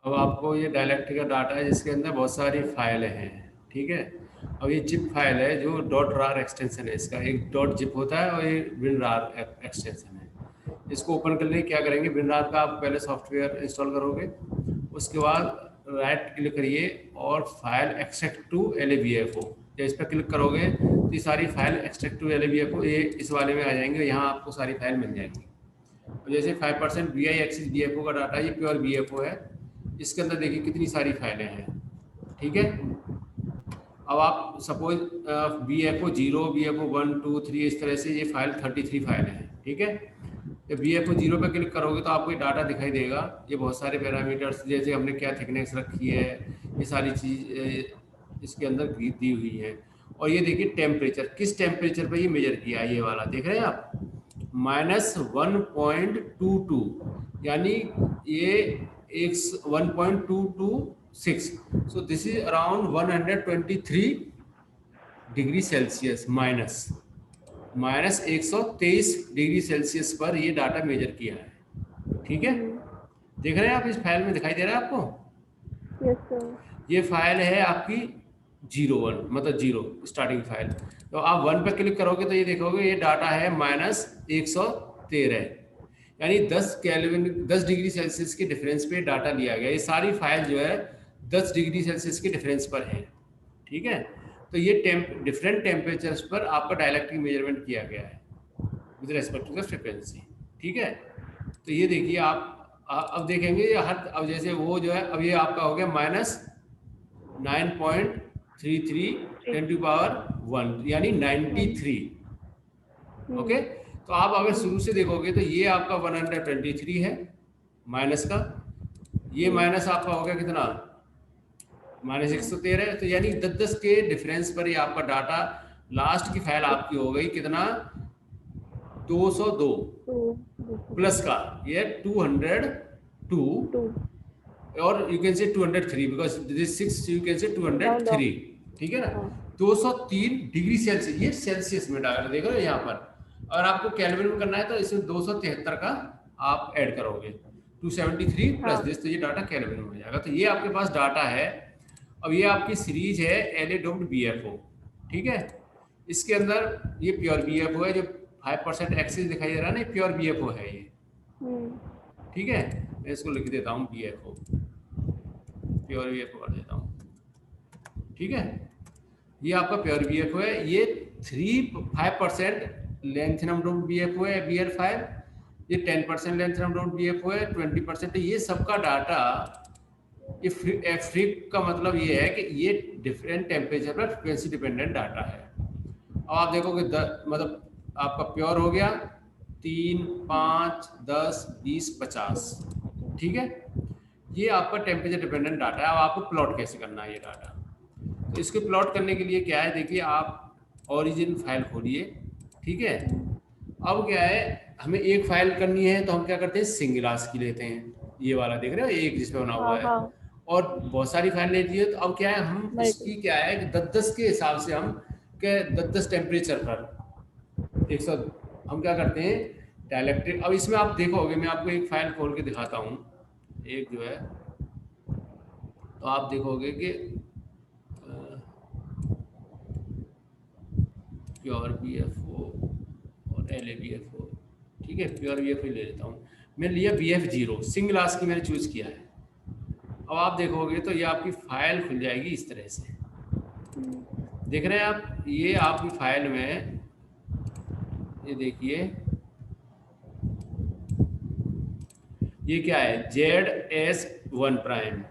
अब आपको ये डायलेक्ट्रिक का डाटा है जिसके अंदर बहुत सारी फाइलें हैं, ठीक है। अब ये जिप फाइल है जो डॉट रार एक्सटेंशन है, इसका एक डॉट जिप होता है और ये विन रार एक्सटेंशन है। इसको ओपन करने क्या करेंगे, विन रार का आप पहले सॉफ्टवेयर इंस्टॉल करोगे, उसके बाद राइट क्लिक करिए और फाइल एक्सट्रैक्ट टू LAVFO, जब इस पर क्लिक करोगे तो ये सारी फाइल एक्सट्रैक्ट टू LAVFO ये इस वाले में आ जाएंगे, यहाँ आपको सारी फाइल मिल जाएंगी। और जैसे 5% VI एक्सिस BFO का डाटा, ये प्योर BFO है, इसके अंदर देखिए कितनी सारी फाइलें हैं, ठीक है। अब आप सपोज BFO 0, BFO 1, 2, 3 इस तरह से ये फाइल 33 फाइलें हैं, ठीक है। जब BFO 0 पर क्लिक करोगे तो आपको ये डाटा दिखाई देगा, ये बहुत सारे पैरामीटर्स जैसे हमने क्या थिकनेस रखी है, ये सारी चीज़ इसके अंदर दी हुई है। और ये देखिए टेम्परेचर, किस टेम्परेचर पर ये मेजर किया है, ये वाला देख रहे हैं आप, -1.22, यानी ये एक 1.226, so this is around 123 degree Celsius, minus 123 degree Celsius पर ये डाटा मेजर किया है, ठीक है। देख रहे हैं आप, इस फाइल में दिखाई दे रहा है आपको। Yes sir. ये फाइल है आपकी 01, मतलब 0 स्टार्टिंग फाइल। तो आप 1 पर क्लिक करोगे तो ये देखोगे ये डाटा है -113, यानी 10 डिग्री सेल्सियस के डिफरेंस पे डाटा लिया गया। ये सारी फाइल जो है 10 डिग्री सेल्सियस के डिफरेंस पर है, ठीक है। तो ये डिफरेंट टेम्परेचर्स पर आपका डायलेक्ट्रिक मेजरमेंट किया गया है with respect to the frequency, ठीक है। तो ये देखिए आप अब देखेंगे अब जैसे वो जो है, अब ये आपका हो गया -9.33 10⁻⁻⁴, यानी 93, ओके। तो आप अगर शुरू से देखोगे तो ये आपका 123 है माइनस का, ये माइनस आपका हो गया कितना, -113, तो यानी 10 के डिफरेंस पर ये आपका डाटा, लास्ट की फाइल आपकी हो गई कितना, 202 प्लस का, ये 202, और you can say 203 because this 6, you can say 203, ठीक है ना। 203 डिग्री सेल्सियस, ये सेल्सियस में डाल देख रहे हो यहाँ पर। अगर आपको केल्विन में करना है तो इसमें 273 का आप ऐड करोगे, 273 प्लस दिस, तो ये डाटा केल्विन में हो जाएगा। तो ये आपके पास डाटा है। अब ये आपकी सीरीज है LA.BFO, ठीक है। इसके अंदर ये प्योर BFO है, जो 5% एक्सिस दिखाई दे रहा है ना, प्योर BFO है ये, ठीक है। मैं इसको लिख देता हूँ BFO, प्योर BFO कर देता हूँ, ठीक है। ये आपका प्योर BFO है। ये 5% lengthenum.BFO है BR5, ये 10% lengthenum.BFO है, 20%। ये सबका डाटा, ये फ्रीक का मतलब ये है कि ये डिफरेंट टेम्परेचर पर फ्रिक्वेंसी डिपेंडेंट डाटा है। अब आप देखोगे मतलब आपका प्योर हो गया 3, 5, 10, 20, 50, ठीक है। ये आपका टेम्परेचर डिपेंडेंट डाटा है। अब आपको प्लॉट कैसे करना है ये डाटा, तो इसको प्लॉट करने के लिए क्या है, देखिए आप ओरिजिन फाइल खोलिए, ठीक है। अब क्या है, हमें एक फाइल करनी है तो हम क्या करते हैं, सिंगलास की लेते हैं, ये वाला देख रहे हो एक जिसमें बना हुआ है, और बहुत सारी फाइल लेती है। तो अब क्या है, हम इसकी क्या है कि 10-10 के हिसाब से हम क्या 10-10 टेम्परेचर पर 100 हम क्या करते हैं डायलेक्ट्रिक। अब इसमें आप देखोगे, मैं आपको एक फाइल खोल के दिखाता हूँ, एक जो है, तो आप देखोगे कि प्योर BFO और LABFO, ठीक है। प्योर BFO ले लेता हूँ, मैंने लिया BF0 सिंगलास की, मैंने चूज़ किया है। अब आप देखोगे तो ये आपकी फाइल खुल जाएगी इस तरह से, देख रहे हैं आप। ये आपकी फाइल में ये देखिए, ये क्या है, ZS1',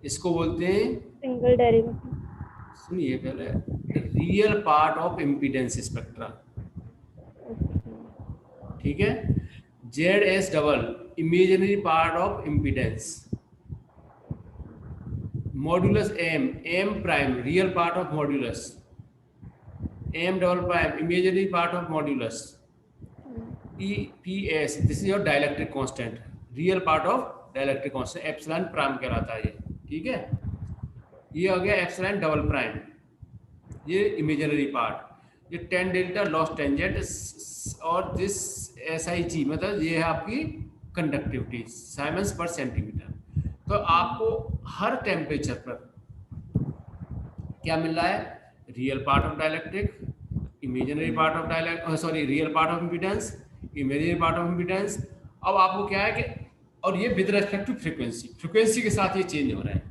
इसको बोलते हैं सिंगल डेरिवेटिव। सुनिए पहले, real part of impedance spectra, ठीक है। ZS double imaginary part of impedance, modulus M prime real part of modulus, M double prime imaginary part of modulus, PS this is your dielectric constant, real part of dielectric constant, epsilon prime कहलाता है ये, ठीक है। ये हो गया epsilon double prime, ये imaginary part. ये tan डेल्टा लॉस टेंजेंट, और दिस SIG मतलब ये है आपकी कंडक्टिविटी साइमन्स पर सेंटीमीटर। तो आपको हर टेम्परेचर पर क्या मिल रहा है, real part of dielectric, imaginary part of real part of impedance, imaginary part of impedance. अब आपको क्या है कि और ये with respect to frequency, frequency के साथ ये चेंज हो रहा है।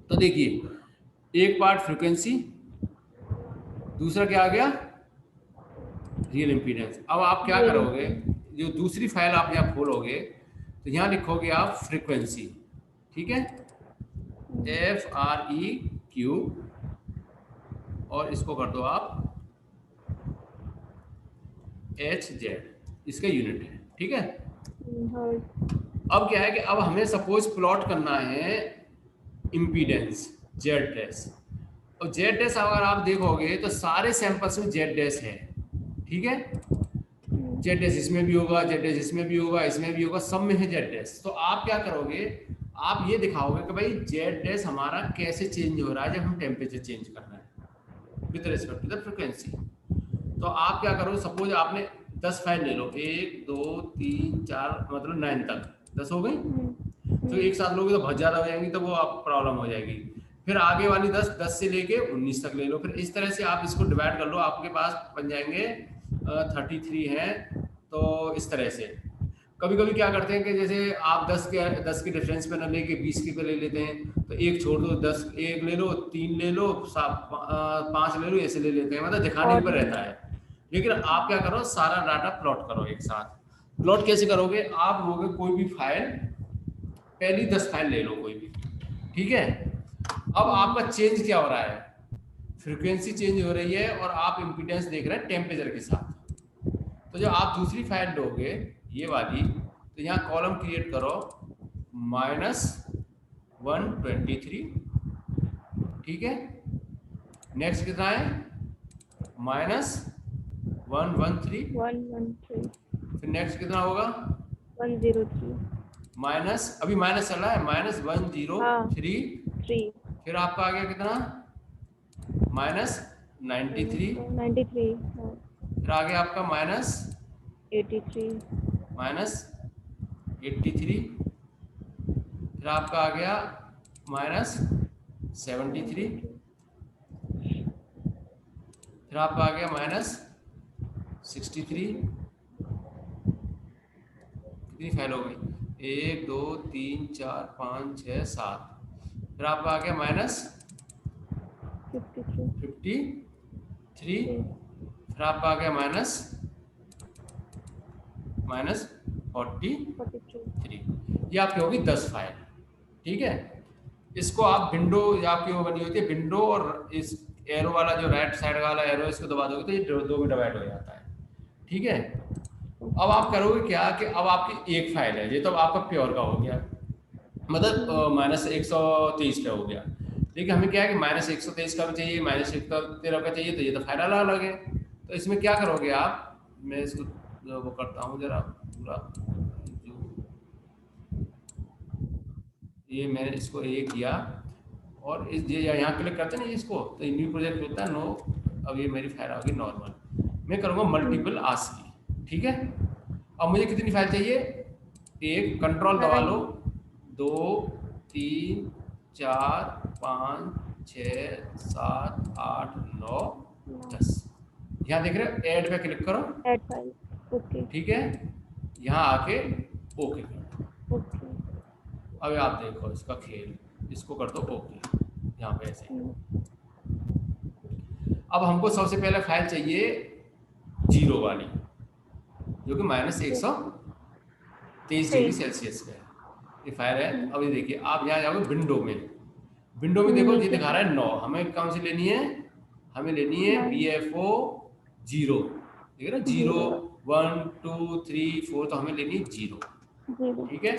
तो देखिए एक पार्ट फ्रीक्वेंसी, दूसरा क्या आ गया, रियल इम्पीडेंस। अब आप क्या करोगे, जो दूसरी फाइल आप यहाँ खोलोगे तो यहाँ लिखोगे आप फ्रीक्वेंसी, ठीक है, FREQ, और इसको कर दो आप HZ, इसका यूनिट है, ठीक है। अब क्या है कि अब हमें सपोज प्लॉट करना है इम्पीडेंस जेड डैश, और जेड डैश अगर आप देखोगे तो सारे सैंपल्स में जेड डैश है, ठीक है, जेड डैश इसमें भी होगा, जेड डैश इसमें भी होगा, इसमें भी होगा, सब में है जेड डैश। तो आप क्या करोगे, आप ये दिखाओगे कि भाई जेड डैश हमारा कैसे चेंज हो रहा है जब हम टेम्परेचर चेंज कर रहे हैं with respect to the frequency. तो आप क्या करो, सपोज आपने 10 फाइल ले लो, 1 2 3 4 मतलब 9 तक, 10 हो गई। तो एक साथ लोगे तो बहुत ज़्यादा हो जाएंगी, तो वो आप प्रॉब्लम हो जाएगी। फिर आगे वाली 10 से लेके 19 तक ले लो। फिर इस तरह से आप इसको डिवाइड कर लो, आपके पास बन जाएंगे 33 हैं। तो इस तरह से कभी कभी क्या करते हैं कि जैसे आप 10 के डिफरेंस पे ना लेके 20 के पे ले लेते हैं, तो एक छोड़ दो, 10 एक ले लो, 3 ले लो, 5 ले लो, ऐसे ले लेते हैं, मतलब दिखाने पर रहता है। लेकिन आप क्या करो, सारा डाटा प्लॉट करो एक साथ। प्लॉट कैसे करोगे, आप लोगे कोई भी फाइल, पहली 10 फाइल ले लो कोई भी, ठीक है। अब आपका चेंज क्या हो रहा है, फ्रीक्वेंसी चेंज हो रही है और आप इम्पीडेंस देख रहे हैं टेम्परेचर के साथ। तो जब आप दूसरी फाइल लोगे ये वाली, तो यहाँ कॉलम क्रिएट करो -123, ठीक है। नेक्स्ट कितना है, -113, फिर नेक्स्ट कितना होगा, 103, माइनस, अभी माइनस चल रहा है, -103, फिर आपका आ गया कितना, -93, फिर आ गया आपका -83, -83, फिर आपका आ गया -73, फिर आपका आ गया -63। कितनी फाइल हो गई, 1 2 3 4 5 6 7, फिर आपका आ गया -53, फिर आपका आ गया -43। ये आपकी होगी 10 फाइल, ठीक है। इसको आप विंडो, आपकी वो बनी होती है विंडो, और इस एरो वाला जो राइट साइड वाला एरो, इसको दबा दोगे तो ये 2 में डिवाइड हो जाता है, ठीक है। अब आप करोगे क्या कि अब आपकी एक फाइल है, ये तो आपका प्योर का हो गया, मतलब -123 का हो गया। लेकिन हमें क्या है कि -123 का भी चाहिए, -113 का चाहिए, तो ये तो फाइल अलग अलग है। तो इसमें क्या करोगे आप, मैं इसको वो करता हूँ जरा पूरा, ये मैंने इसको ये किया, और इस ये यहाँ क्लिक करते हैं ना इसको, तो न्यू प्रोजेक्ट होता है, नो। अब ये मेरी फाइल आ गई नॉर्मल, मैं करूँगा मल्टीपल आस्की, ठीक है। अब मुझे कितनी फाइल चाहिए, एक, कंट्रोल दबा लो, 2 3 4 5 6 7 8 9 10। यहाँ देख रहे हो, ऐड पे क्लिक करो, ऐड फाइल, ओके, ठीक है। यहाँ आके ओके करो, ओके, अब आप देखो इसका खेल, इसको कर दो ओके, यहाँ पे ऐसे। अब हमको सबसे पहले फाइल चाहिए 0 वाली, जो कि -123 डिग्री सेल्सियस का है, ये फाइल है। अब ये देखिए, आप यहाँ जाओगे विंडो में, विंडो में देखो ये दिखा रहा है 9, हमें कौन सी लेनी है, हमें लेनी है BFO 0, ठीक है ना, 0 1 2 3 4, तो हमें लेनी है 0, ठीक है।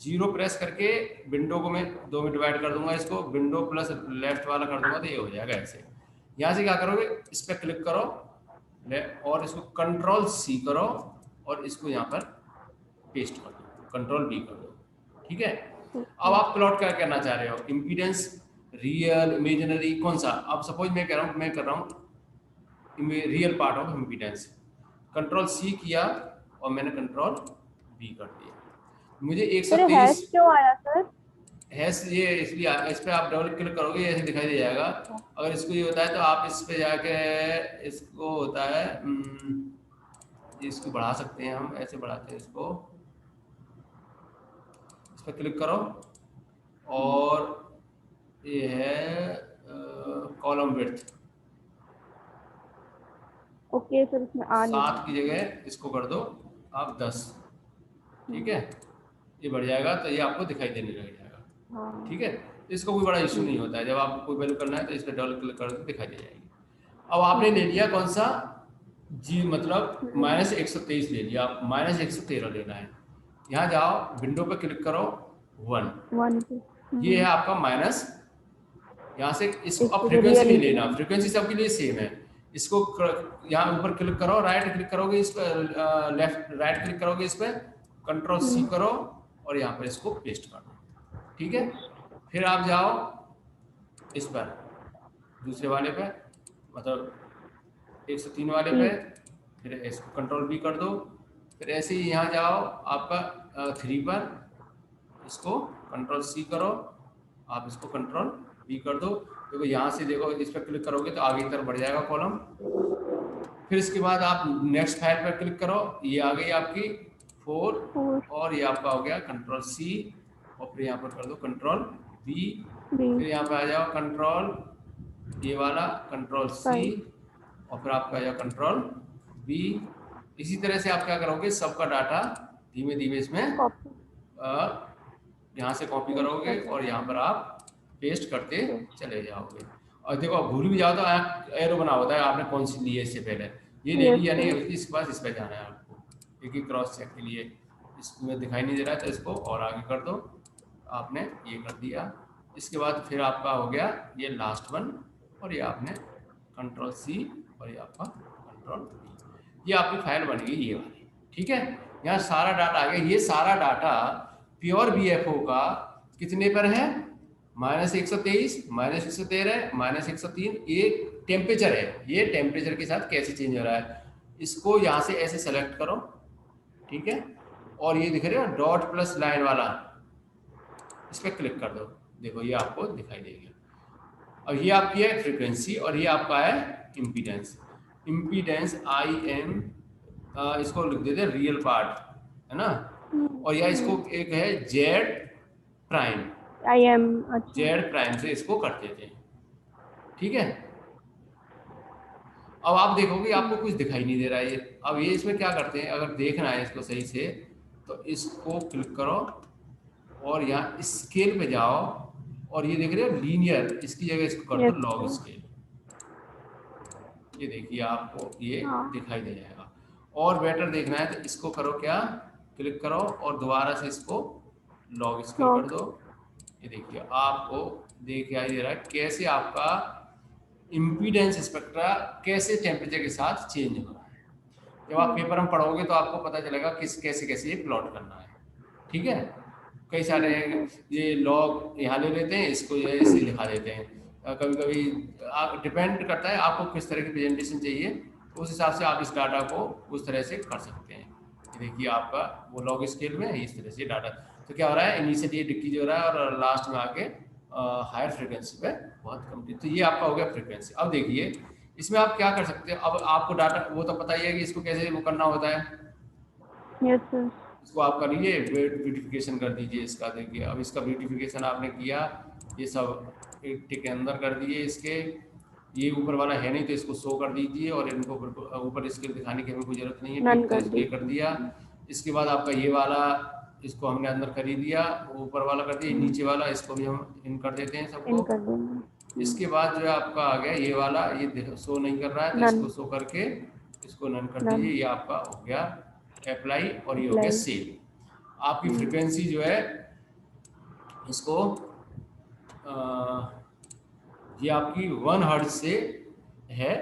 0 प्रेस करके विंडो को मैं 2 में डिवाइड कर दूंगा, इसको विंडो प्लस लेफ्ट वाला कर दूंगा, तो ये हो जाएगा ऐसे। यहाँ से क्या करोगे, इस पर क्लिक करो और इसको Ctrl+C करो, और इसको यहाँ पर पेस्ट कर दो, Ctrl+V कर दो, ठीक है। अब आप प्लॉट क्या करना चाह रहे हो, इम्पीडेंस, रियल, इमेजिनरी, कौन सा। अब सपोज मैं कर रहा हूँ real part of impedance, Ctrl+C किया और मैंने Ctrl+V कर दिया, मुझे सर 123 हैश क्यों आया सर? हैश ये इसलिए इस पे आप डबल क्लिक करोगे ऐसे दिखाई दे जाएगा। अगर इसको ये होता है तो आप इस पे जाके इसको होता है इसको बढ़ा सकते हैं, हम ऐसे बढ़ाते हैं इसको, इस पर क्लिक करो और ये है कॉलम विड्थ, ओके सर, इसमें आ नहीं 7 की रहा। जगह इसको कर दो आप 10। ठीक है, ये बढ़ जाएगा तो ये आपको दिखाई देने लग जाएगा। हाँ। ठीक है, इसको कोई बड़ा इशू नहीं होता है, जब आपको कोई वैल्यू करना है तो इस पर डबल क्लिक कर दो दिखाई दे जाएगी। अब आपने ले लिया कौन सा जी, मतलब -123 ले लिया, आप -113 लेना है। यहाँ जाओ विंडो पे क्लिक करो 1, 1 पे। ये है आपका माइनस। यहाँ से इसको अब इसको जो फ्रीक्वेंसी रियल नहीं लेना, इंटीजर। फ्रीक्वेंसी सबके लिए सेम है। इसको यहाँ ऊपर क्लिक करो, राइट क्लिक करोगे इस पर, लेफ्ट राइट क्लिक करोगे इस पर, कंट्रोल C करो और यहाँ पर इसको पेस्ट कर दो। ठीक है, फिर आप जाओ इस पर दूसरे वाले पे, मतलब 103 वाले पे, फिर इसको कंट्रोल B कर दो। फिर ऐसे ही यहाँ जाओ आपका 3 पर, इसको कंट्रोल C करो, आप इसको कंट्रोल B कर दो। देखो यहाँ से देखो इस पर क्लिक करोगे तो आगे की तरफ बढ़ जाएगा कॉलम। फिर इसके बाद आप नेक्स्ट फाइल पर क्लिक करो, ये आ गई आपकी 4 और ये आपका हो गया कंट्रोल C और फिर यहाँ पर कर दो कंट्रोल B। फिर यहाँ पे आ जाओ कंट्रोल ये वाला कंट्रोल C और फिर आपका जाओ कंट्रोल B। इसी तरह से आप क्या करोगे, सबका डाटा धीमे धीमे इसमें यहाँ से कॉपी करोगे और यहाँ पर आप पेस्ट करते चले जाओगे। और देखो भूल भी जाओ तो आप एरो बना होता है, आपने कौन सी ली है इससे पहले, ये ले ली या नहीं, इसके बाद इस पर जाना है आपको, क्योंकि क्रॉस चेक के लिए इसमें दिखाई नहीं दे रहा है तो इसको और आगे कर दो। आपने ये कर दिया, इसके बाद फिर आपका हो गया ये लास्ट वन और ये आपने कंट्रोल C और ये आपका कंट्रोल V, ये आपकी फाइल बन गई ये वाली। ठीक है, यहाँ सारा डाटा आ गया। ये सारा डाटा प्योर BFO का कितने पर है, -123, -113, -103, ये टेम्परेचर है। ये टेम्परेचर के साथ कैसे चेंज हो रहा है, इसको यहाँ से ऐसे सेलेक्ट करो। ठीक है, और ये दिख रहे हो डॉट प्लस लाइन वाला, इस पर क्लिक कर दो, देखो ये आपको दिखाई देगा। अब ये आपकी है फ्रीक्वेंसी और ये आपका है इम्पीडेंस। इम्पीडेंस IM, इसको लिख देते हैं रियल पार्ट, है ना, और यह इसको एक है जेड प्राइम, जेड प्राइम से इसको कर देते हैं। ठीक है, अब आप देखोगे आपको कुछ दिखाई नहीं दे रहा है ये। अब ये इसमें क्या करते हैं, अगर देखना है इसको सही से तो इसको क्लिक करो और यहाँ स्केल पे जाओ और ये देख रहे हो लीनियर, इसकी जगह इसको कर दो लॉग स्केल। ये देखिए आपको ये दिखाई दे जाएगा। और बेटर देखना है तो इसको करो क्या, क्लिक करो और दोबारा से इसको लॉग स्केल कर दो। ये देखिए आपको दिखाई दे रहा है कैसे आपका इम्पीडेंस स्पेक्ट्रा कैसे टेम्परेचर के साथ चेंज हो रहा है। जब आप पेपर में पढ़ोगे तो आपको पता चलेगा किस कैसे कैसे ये प्लॉट करना है। ठीक है, कई सारे ये लॉग यहाँ ले लेते हैं, इसको ये ऐसे लिखा देते हैं। कभी कभी डिपेंड करता है आपको किस तरह की प्रेजेंटेशन चाहिए, उस हिसाब से आप इस डाटा को उस तरह से कर सकते हैं। ये देखिए आपका वो लॉग स्केल में इस तरह से डाटा, तो क्या हो रहा है इनिशियली डिक्रीज हो रहा है और लास्ट में आके हायर फ्रिक्वेंसी पे बहुत कम। तो ये आपका हो गया फ्रिक्वेंसी। अब देखिए इसमें आप क्या कर सकते हो, अब आपको डाटा वो तो पता ही है कि इसको कैसे वो करना होता है। Yes sir. इसको आप करिए ब्यूटिफिकेशन कर दीजिए इसका। देखिए अब इसका ब्यूटिफिकेशन आपने किया, ये सब एक टिक के अंदर कर दिए इसके, ये ऊपर वाला है नहीं तो इसको शो कर दीजिए और इनको ऊपर इसके दिखाने की हमें कोई जरूरत नहीं है, टिक तो इसलिए कर दिया। इसके बाद आपका ये वाला इसको हमने अंदर कर ही दिया, ऊपर वाला कर दिया, नीचे वाला इसको भी हम इन कर देते हैं सबको। इसके बाद जो है आपका आ गया ये वाला, ये शो नहीं कर रहा है तो इसको शो करके इसको नन कर दीजिए। ये आपका हो गया अप्लाई और ये हो गया सेव। आपकी फ्रीक्वेंसी जो है इसको ये आपकी 1 हर्ट्ज से है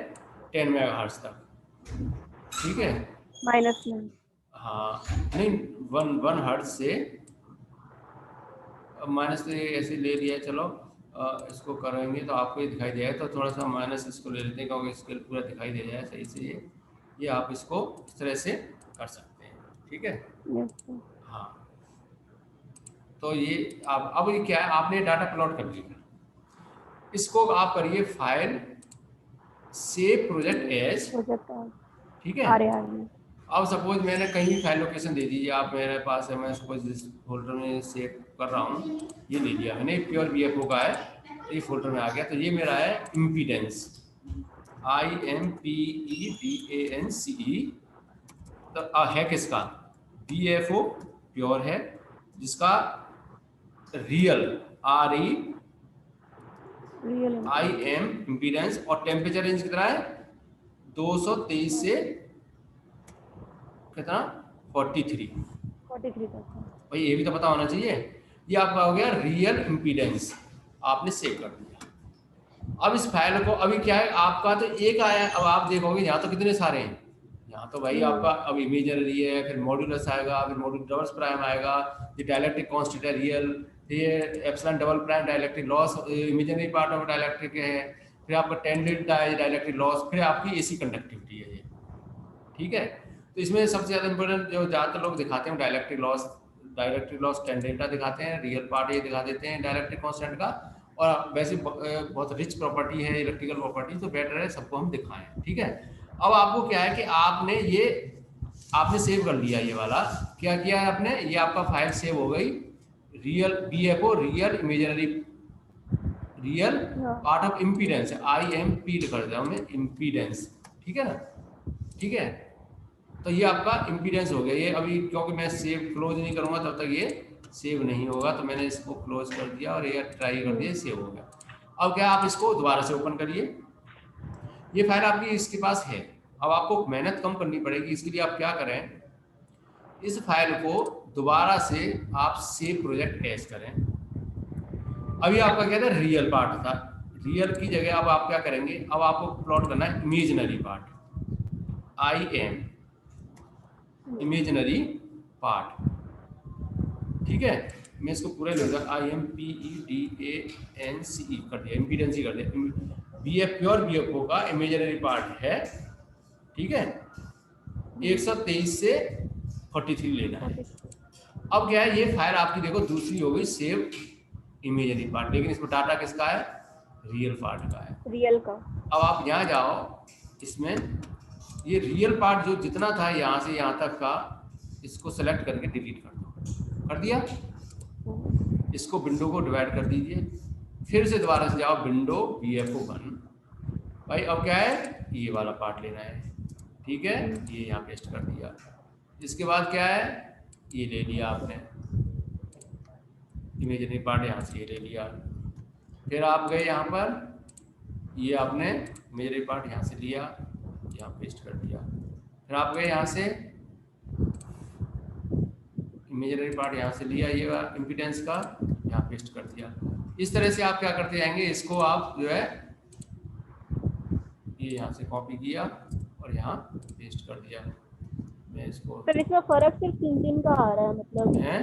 10 मेगाहर्ट्ज तक। ठीक है, -9। हाँ नहीं 1 हर्ट्ज से, माइनस से ऐसे ले लिया। चलो इसको करेंगे तो आपको ये दिखाई देगा, तो थोड़ा सा माइनस इसको ले लेते हैं क्योंकि स्केल पूरा दिखाई दे जाए सही से। ये आप इसको इस तरह से कर सकते हैं। ठीक है, हाँ तो ये आप अब ये क्या है, आपने डाटा प्लॉट कर लिया, इसको आप करिए file save project as, project ठीक है। आ रहे हैं। अब सपोज मैंने कहीं भी फाइल लोकेशन दे दीजिए आप, मेरे पास है, मैं सपोज इस फोल्डर में सेव कर रहा हूँ, ये ले लिया मैंने, प्योर BFO का है, ये फोल्डर में आ गया। तो ये मेरा है इम्पीडेंस, IMPEDANCE, तो है किसका, BFO प्योर है, जिसका रियल REIM इम्पीडेंस, और टेम्परेचर रेंज कितना है 223 से कितना 43 भाई, ये भी तो पता होना चाहिए। ये आपका हो गया रियल इम्पीडेंस, आपने सेव कर दिया। अब इस फाइल को अभी क्या है आपका, तो एक आया, अब आप देखोगे यहाँ तो कितने सारे हैं, यहाँ तो भाई आपका अब इमेजनरी है, फिर मॉड्यूलस आएगा, फिर मॉड्यूलस प्राइम आएगा, ये डायलेक्ट्रिक कांस्टेंट है रियल, ये epsilon double prime dielectric loss imaginary part of dielectric है, फिर आपका टेंडेंट है डायलेक्ट्रिक लॉस, फिर आपकी AC कंडक्टिविटी है ये, ठीक है। तो इसमें सबसे ज़्यादा इंपॉर्टेंट जो ज़्यादातर लोग दिखाते हैं डायलेक्ट्रिक लॉस टेंडेंटा दिखाते हैं, रियल पार्ट ये दिखा देते हैं डायलेक्ट्रिक कांस्टेंट का, और वैसे बहुत रिच प्रॉपर्टी है इलेक्ट्रिकल प्रॉपर्टी, तो बेटर है सबको हम दिखाएं, ठीक है। अब आपको क्या है कि आपने सेव कर लिया, ये वाला क्या किया है आपने, ये आपका फाइल सेव हो गई, real BFO real imaginary real part of impedance, IMP लिख दिया हमने इम्पीडेंस, ठीक है ना, ठीक है। तो ये आपका इम्पीडेंस हो गया। ये अभी क्योंकि मैं सेव क्लोज नहीं करूंगा तब तक ये सेव नहीं होगा, तो मैंने इसको क्लोज कर दिया और ये ट्राई कर दिया, सेव हो गया। अब क्या, आप इसको दोबारा से ओपन करिए, ये फाइल आपकी इसके पास है। अब आपको मेहनत कम करनी पड़ेगी, इसके लिए आप क्या करें, इस फाइल को दोबारा से आप सेव प्रोजेक्ट एज करें। अभी आपका क्या था, रियल पार्ट था, रियल की जगह अब आप क्या करेंगे, अब आपको प्लॉट करना है imaginary part, IM imaginary part, ठीक है। मैं इसको पूरे ले जाऊँ, IMPEDANCE कर दिया, इम्पीडेंस ही कर दिया, प्योर BFO का इमेजिनरी पार्ट है, ठीक है। 123 से 43 लेना है। अब क्या है, ये फाइल आपकी देखो दूसरी हो गई सेव इमेजिनरी पार्ट, लेकिन इसमें डाटा किसका है, रियल पार्ट का है, रियल का। अब आप यहाँ जाओ, इसमें ये रियल पार्ट जो जितना था यहाँ से यहाँ तक का, इसको सेलेक्ट करके डिलीट कर दो, कर दिया। इसको विंडो को डिवाइड कर दीजिए, फिर से दोबारा से जाओ विंडो BFO 1, भाई अब क्या है, ये वाला पार्ट लेना है, ठीक है, ये यहाँ पेस्ट कर दिया। इसके बाद क्या है, ये ले लिया आपने इमेजिनरी पार्ट, यहाँ से ये ले लिया, फिर आप गए यहाँ पर, ये आपने इमेजिनरी पार्ट यहाँ से लिया, यहाँ पेस्ट कर दिया, फिर आप गए यहाँ से इमेजिनरी पार्ट यहाँ से लिया, ये इम्पीडेंस का यहाँ पेस्ट कर दिया। इस तरह से आप क्या करते जाएंगे, इसको आप जो है ये यहाँ से कॉपी किया और यहाँ पेस्ट कर दिया। मैं इसको, सर इसमें फर्क सिर्फ 3 का आ रहा है, मतलब है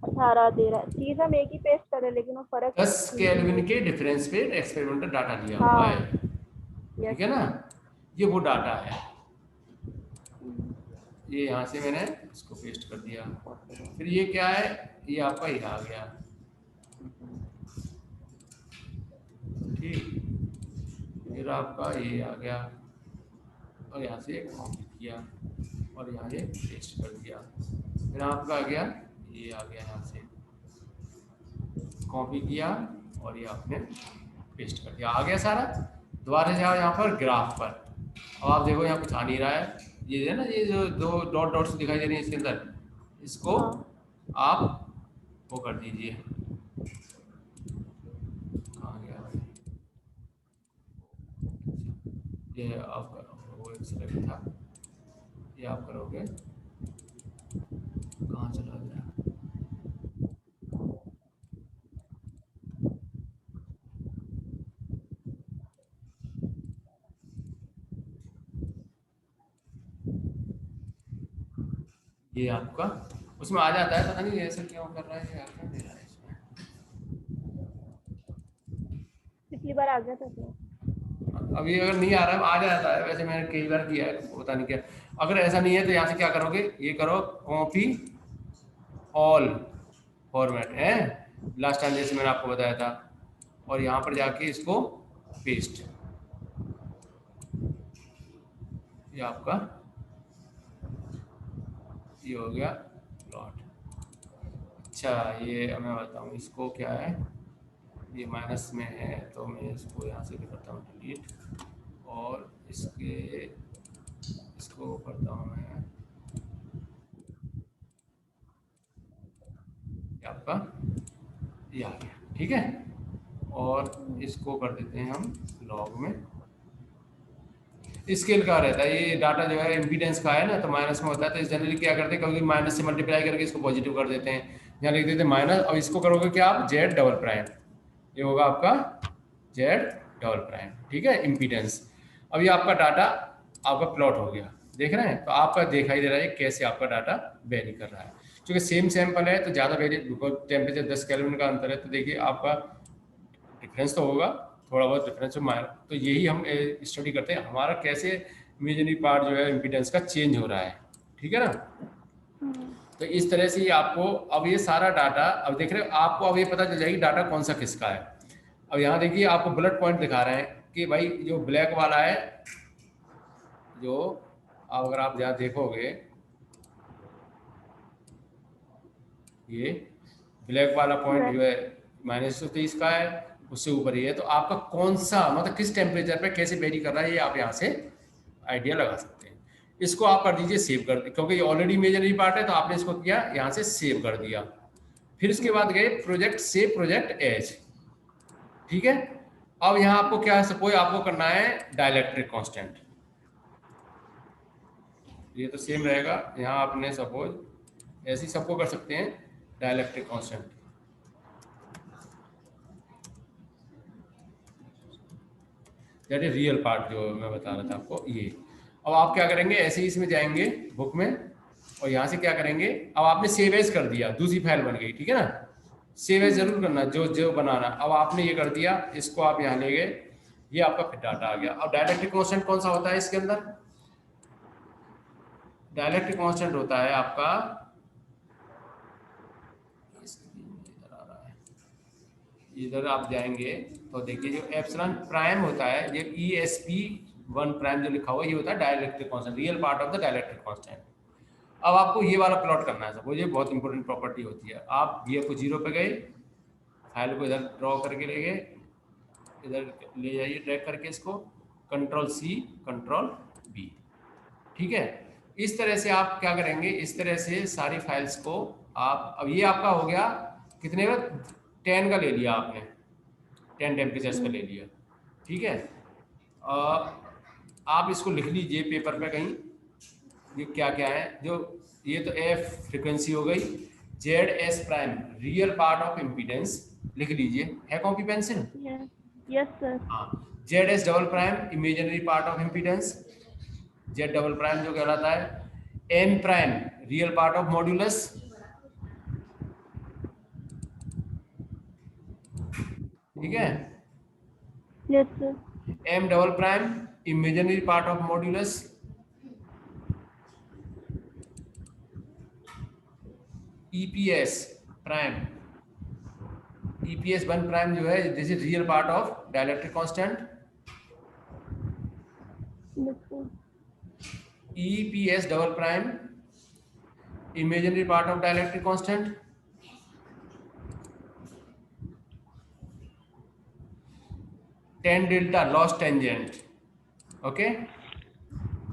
18 दे रहा है, चीज हम एक ही पेस्ट कर रहे हैं, लेकिन वो फर्क 10 केल्विन के डिफरेंस पे एक्सपेरिमेंटल डाटा दिया हुआ है, ठीक है ना, ये वो डाटा है। ये यहाँ से मैंने इसको पेस्ट कर दिया, फिर ये क्या है, ये आपका ये आ गया, ठीक, फिर आपका ये आ गया, और यहाँ से कॉपी किया और यहाँ ये पेस्ट कर दिया, फिर आपका आ गया, ये आ गया, यहाँ से कॉपी किया और ये आपने पेस्ट कर दिया, आ गया सारा। दोबारा जाओ यहाँ पर ग्राफ पर, अब आप देखो यहाँ कुछ आ नहीं रहा है, ये है ना, ये जो दो डॉट डॉट्स दिखाई दे रही है इसके अंदर, इसको आप वो कर दीजिए, कहाँ गया भाई, ये आपका वो एक सिलेक्ट था, ये आप करोगे, कहाँ चला गया, ये आपका उसमें आ जाता है, पता नहीं ऐसा क्यों कर रहा है, क्या दे रहा है इसमें, पिछली बार आ गया था तो अभी अगर नहीं आ रहा है आ जाता है, वैसे मैंने कई बार किया है, पता नहीं क्या। अगर ऐसा नहीं है तो यहाँ से क्या करोगे, ये करो कॉपी ऑल, फॉर्मेट है, लास्ट टाइम जैसे मैंने आपको बताया था। और यहाँ पर जाके इसको पेस्ट, ये आपका ये हो गया प्लॉट। अच्छा ये मैं बताऊँ इसको क्या है, ये माइनस में है तो मैं इसको यहाँ से करता हूँ डिलीट, और इसको करता हूँ मैं आपका ये आ गया, ठीक है। और इसको कर देते हैं हम लॉग में। स्केल का रहता है ये डाटा जो है इम्पीडेंस का है ना, तो माइनस में होता है, तो जनरली क्या करते हैं, क्योंकि माइनस से मल्टीप्लाई करके इसको पॉजिटिव कर देते हैं, यहाँ लिख देते हैं माइनस। अब इसको करोगे क्या आप, जेड डबल प्राइम, ये होगा आपका जेड डबल प्राइम, ठीक है, इम्पीडेंस। अब ये आपका डाटा आपका प्लॉट हो गया, देख रहे हैं, तो आपका दिखाई दे रहा है कैसे आपका डाटा वेरी कर रहा है। क्योंकि सेम सैंपल है तो ज़्यादा वेरी, टेम्परेचर 10 केल्विन का अंतर है, तो देखिए आपका डिफरेंस तो होगा, थोड़ा बहुत डिफरेंस हो मार। तो यही हम स्टडी करते हैं हमारा कैसे इमेजिनरी पार्ट जो है इम्पीडेंस का चेंज हो रहा है, ठीक है ना। तो इस तरह से ये आपको अब ये सारा डाटा, अब देख रहे हो आपको अब ये पता चल जाएगी डाटा कौन सा किसका है। अब यहाँ देखिए आपको बुलेट पॉइंट दिखा रहे हैं कि भाई जो ब्लैक वाला है, जो अब अगर आप यहाँ देखोगे ये ब्लैक वाला पॉइंट जो है -123 का है, उससे ऊपर ही है, तो आपका कौन सा मतलब किस टेम्परेचर पे कैसे वेरी कर रहा है ये आप यहाँ से आइडिया लगा सकते हैं। इसको आप कर दीजिए सेव कर, क्योंकि ये ऑलरेडी इमेजिनरी पार्ट है तो आपने इसको किया यहाँ से सेव कर दिया। फिर उसके बाद गए प्रोजेक्ट सेव प्रोजेक्ट एज, ठीक है। अब यहाँ आपको क्या है, सपोज आपको करना है डाइलेक्ट्रिक कांस्टेंट, ये तो सेम रहेगा, यहाँ आपने सपोज ऐसे ही सबको कर सकते हैं dielectric constant, that is real part जो मैं बता रहा था आपको ये। अब आप क्या करेंगे, ऐसे ही इसमें जाएंगे बुक में, और यहाँ से क्या करेंगे, अब आपने सेव एज कर दिया, दूसरी फाइल बन गई, ठीक है ना। सेव एज जरूर करना जो जो बनाना। अब आपने ये कर दिया, इसको आप यहाँ ले गए, ये आपका फिर डाटा आ गया। अब डाइलेक्ट्रिक कांस्टेंट कौन सा होता है इसके अंदर, डाइलेक्ट्रिक कांस्टेंट होता है आपका, इधर आ रहा है, इधर आप जाएंगे तो देखिए जो एप्सिलॉन प्राइम होता है, ये ESP1 प्राइम जो लिखा हुआ है, ये होता है dielectric constant, real part of the dielectric constant. अब आपको ये वाला प्लॉट करना है, सपोज ये बहुत इंपॉर्टेंट प्रॉपर्टी होती है। आप VF को 0 पे गए, फाइल को इधर ड्रॉ करके ले गए, इधर ले जाइए ड्रैग करके इसको, Ctrl+C Ctrl+V, ठीक है। इस तरह से आप क्या करेंगे, इस तरह से सारी फाइल्स को आप, अब ये आपका हो गया कितने का, 10 का ले लिया आपने, 10 टेम्परेचर्स का ले लिया, ठीक है। आप इसको लिख लीजिए पेपर पे कहीं, ये क्या क्या है, जो ये तो F फ्रीक्वेंसी हो गई, ZS prime real part of impedance लिख लीजिए, है कॉपी पेंसिल, यस सर। हाँ, ZS double prime imaginary part of impedance, Z double prime जो कहलाता है, M prime real part of modulus, ठीक है, yes sir. M double prime imaginary part of modulus, EPS prime, EPS1 prime जो है this is real part of dielectric constant, EPS double prime imaginary part of dielectric constant, tan delta loss tangent, okay,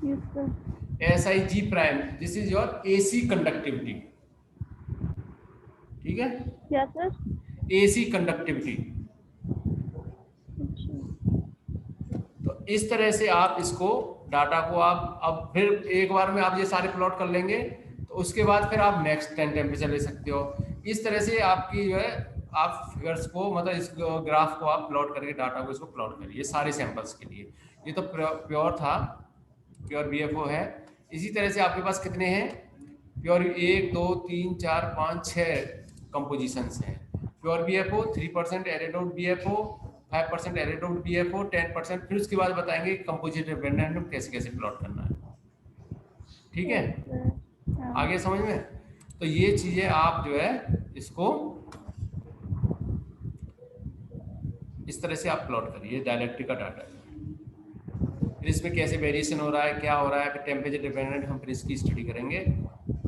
yes sir. SIG prime this is your AC conductivity, ठीक है, क्या sir? AC conductivity. तो इस तरह से आप इसको data को आप, अब फिर एक बार में आप ये सारे प्लॉट कर लेंगे, तो उसके बाद फिर आप नेक्स्ट 10 टेम्परेचर ले सकते हो। इस तरह से आपकी जो है आप फिगर्स को, मतलब इस ग्राफ को आप प्लॉट करके डाटा को इसको प्लॉट करिए सारे सैंपल्स के लिए। ये तो प्योर था, प्योर BFO है। इसी तरह से आपके पास कितने हैं प्योर, 1 2 3 4 5 6 कंपोजिशंस हैं। प्योर BFO 3% एरेडोड BFO, 5% एरेडोड BFO, 10%, फिर उसके बाद बताएंगे कंपोजिट डिपेंडेंट कैसे कैसे प्लॉट करना है, ठीक है, आगे समझ में। तो ये चीज़ें आप जो है इसको इस तरह से आप प्लॉट करिए, डायलेक्ट्रिक का डाटा है। फिर इसमें कैसे वेरिएशन हो रहा है, क्या हो रहा है, फिर टेम्परेचर डिपेंडेंट हम फिर इसकी स्टडी करेंगे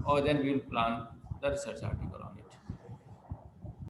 और then we will plan the research article on it.